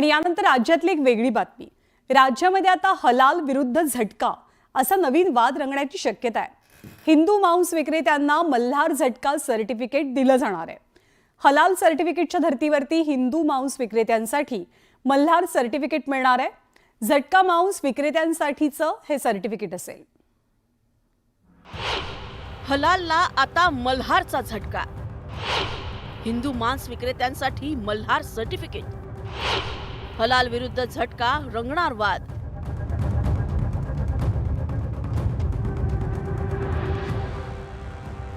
आणि यानंतर राज्यातली एक वेगळी बातमी। राज्यामध्ये आता हलाल विरुद्ध झटका असा नवीन वाद रंगण्याची शक्यता आहे। हिंदू मांस विक्रेत्यांना मल्हार झटका सर्टिफिकेट दिलं जाणार आहे। हलाल सर्टिफिकेटच्या धर्तीवरती हिंदू मांस विक्रेत्यांसाठी मल्हार सर्टिफिकेट मिळणार आहे। झटका मांस विक्रेत्यांसाठीचं हे सर्टिफिकेट असेल। हलालला आता मल्हारचा झटका। हिंदू मांस विक्रेत्यांसाठी मल्हार सर्टिफिकेट। हलाल विरुद्ध झटका रंगणार वाद।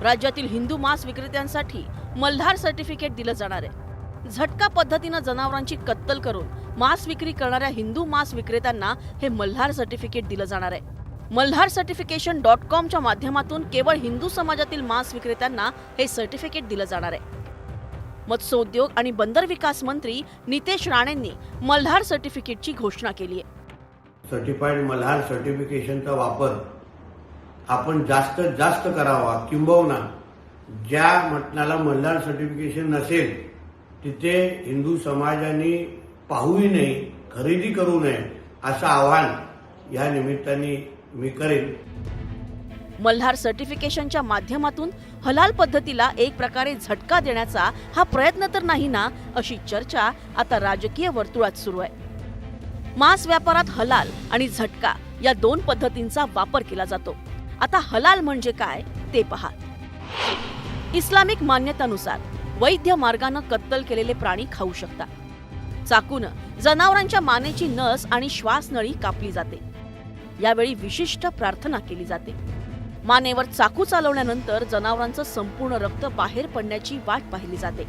राज्यातील हिंदू मांस विक्रेत्यांसाठी मल्हार सर्टिफिकेट दिलं जाणार आहे। झटका पद्धतीने जनावरांची कत्तल करून मांस विक्री करणाऱ्या हिंदू मांस विक्रेत्यांना हे मल्हार सर्टिफिकेट दिलं जाणार आहे। malharcertification.com च्या माध्यमातून केवळ हिंदू समाजातील मांस विक्रेत्यांना हे सर्टिफिकेट दिलं जाणार आहे। मत्स्योद्योग आणि बंदर विकास मंत्री नितेश राणेंनी मल्हार सर्टिफिकेटची घोषणा केली आहे। सर्टिफाईड मल्हार सर्टिफिकेशनचा वापर आपण जास्त करावा, किंबहुना ज्या मटणाला मल्हार सर्टिफिकेशन नसेल तिथे हिंदू समाजाने पाहूही नाही, खरेदी करू नये असं आवाहन या निमित्ताने मी करेन। मल्हार सर्टिफिकेशनच्या माध्यमातून हलाल पद्धतीला एक प्रकारे झटका देण्याचा हा प्रयत्न तर नाही ना, अशी चर्चा आता राजकीय वर्तुळात सुरू आहे। मांस व्यापारात हलाल आणि झटका या दोन पद्धतींचा वापर केला जातो। आता हलाल म्हणजे काय ते पहा। इस्लामिक मान्यतानुसार वैद्य मार्गाने कत्तल केलेले प्राणी खाऊ शकतात। चाकून जनावरांच्या मानेची नस आणि श्वासनळी कापली जाते। यावेळी विशिष्ट प्रार्थना केली जाते। मानेवर चाकू चालवल्यानंतर जनावरांचं संपूर्ण रक्त बाहेर पडण्याची वाट पाहिली जाते।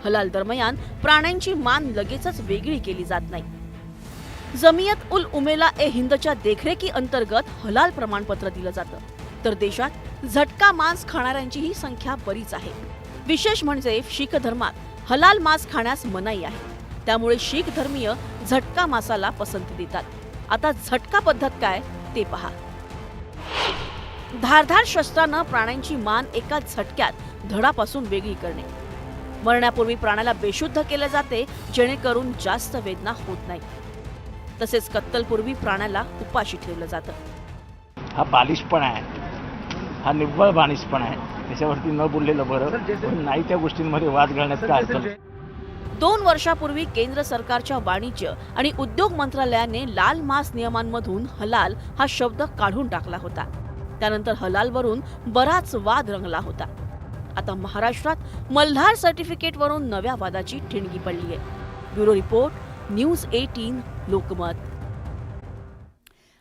हलाल दरम्यान प्राण्यांची मान लगेचच वेगळी केली जात नाही। जमियत उल उमेला ए हिंदच्या देखरेखी अंतर्गत हलाल प्रमाणपत्र दिलं जातं, तर देशात झटका मांस खाणाऱ्यांचीही संख्या बरीच आहे। विशेष म्हणजे शीख धर्मात हलाल मांस खाण्यास मनाई आहे, त्यामुळे शीख धर्मीय झटका मांसाला पसंती देतात। आता झटका पद्धत काय ते पहा। धारधार शस्त्रानं प्राण्यांची मान एका झटक्यात धडापासून वेगळी करणे। मरण्यापूर्वी प्राण्याला बेशुद्ध केले जाते, जेणेकरून जास्त वेदना होत नाही। तसेच कत्तलपूर्वी प्राण्याला उपाशी ठेवलं जातं। हा बालिशपणा आहे, हा निव्वळ बालिशपणा आहे। त्याच्यावरती न बोललेलं बरं, नाही त्या गोष्टींमध्ये वाद घालण्यात काय अर्थ नाही। 2 वर्षापूर्वी केंद्र सरकारच्या वाणिज्य आणि उद्योग मंत्रालयाने लाल मांस नियमांमधून हलाल हा शब्द काढून टाकला होता। त्यानंतर हलालवरून बराच वाद रंगला होता। आता महाराष्ट्रात मल्हार सर्टिफिकेटवरून नव्या वादाची ठिणगी पडली आहे। Bureau report, news 18 Lokmat.